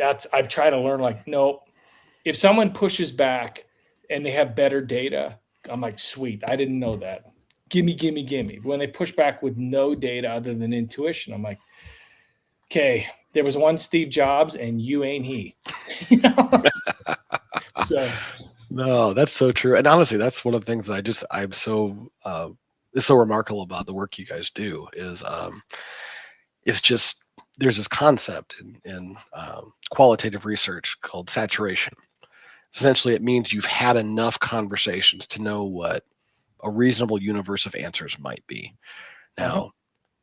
I've tried to learn, like, no, if someone pushes back and they have better data, I'm like, sweet, I didn't know that. Gimme, gimme, gimme. When they push back with no data other than intuition, I'm like, okay, there was one Steve Jobs and you ain't he. You know? So No, that's so true. And honestly, that's one of the things I'm so it's so remarkable about the work you guys do is it's just there's this concept in qualitative research called saturation. Essentially, it means you've had enough conversations to know what a reasonable universe of answers might be. uh-huh. Now,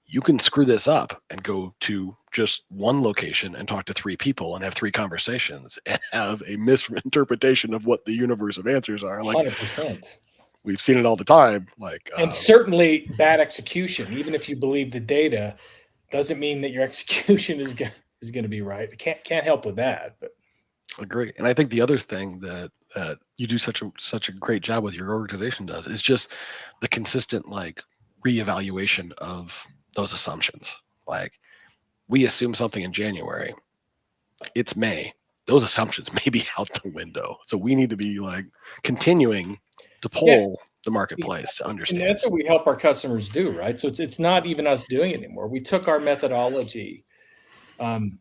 you can screw this up and go to just one location and talk to three people and have three conversations and have a misinterpretation of what the universe of answers are. Like 100%. we've seen it all the time. Like, And certainly bad execution, even if you believe the data, doesn't mean that your execution is going to be right. Can't help with that. But agree. And I think the other thing that you do such a great job with your organization does is just the consistent like reevaluation of those assumptions. Like we assume something in January, it's May. Those assumptions may be out the window. So we need to be like continuing to yeah, pull the marketplace to exactly. And understand. that's what we help our customers do, right? So it's not even us doing it anymore. We took our methodology, and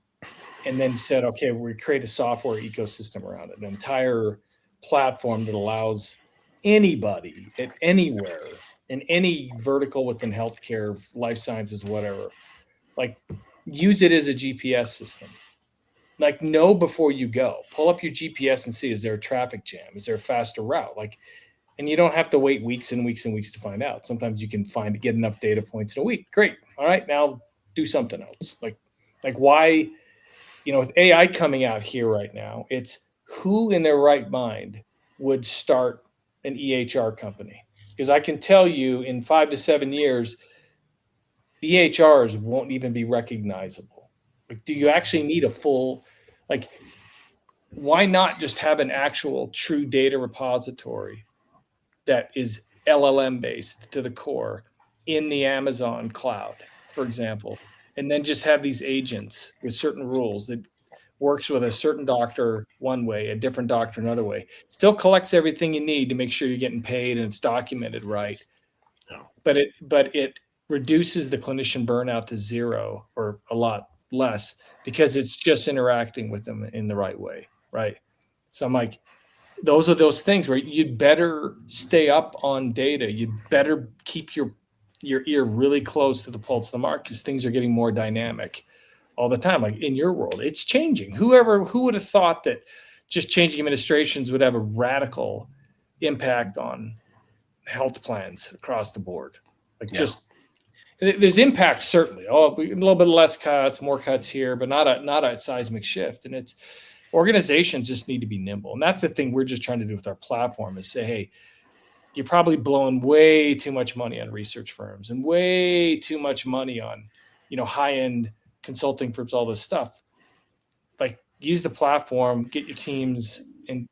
then said, okay, we create a software ecosystem around it, an entire platform that allows anybody at anywhere in any vertical within healthcare, life sciences, whatever, like use it as a GPS system. Like know before you go, pull up your GPS and see, is there a traffic jam? Is there a faster route? Like, and you don't have to wait weeks and weeks and weeks to find out. Sometimes you can get enough data points in a week. Great. All right. Now do something else. Like why, with AI coming out here right now, it's who in their right mind would start an EHR company? Because I can tell you in 5 to 7 years, EHRs won't even be recognizable. Like, do you actually need a full, like, why not just have an actual true data repository that is LLM based to the core in the Amazon cloud, for example, and then just have these agents with certain rules that works with a certain doctor one way, a different doctor another way, still collects everything you need to make sure you're getting paid and it's documented right. No. But it reduces the clinician burnout to zero or a lot less because it's just interacting with them in the right way, right? So I'm like, those are those things where you'd better stay up on data. You'd better keep your ear really close to the pulse of the market because things are getting more dynamic all the time. Like in your world, it's changing. Who would have thought that just changing administrations would have a radical impact on health plans across the board? Like Yeah. just there's impacts certainly. Oh, a little bit less cuts, more cuts here, but not a seismic shift. And it's organizations just need to be nimble. And that's the thing we're just trying to do with our platform is say, hey, you're probably blowing way too much money on research firms and way too much money on, high-end consulting firms, all this stuff. Like use the platform, get your teams and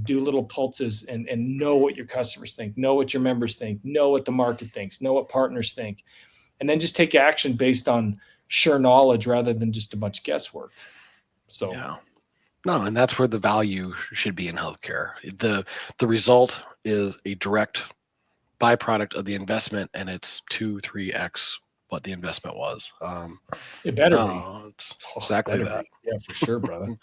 do little pulses and know what your customers think, know what your members think, know what the market thinks, know what partners think, and then just take action based on sure knowledge rather than just a bunch of guesswork. So Yeah. No, and that's where the value should be in healthcare. The result is a direct byproduct of the investment, and it's 2-3x what the investment was. it better be. No, it's Oh, exactly better that. be. Yeah, for sure, brother.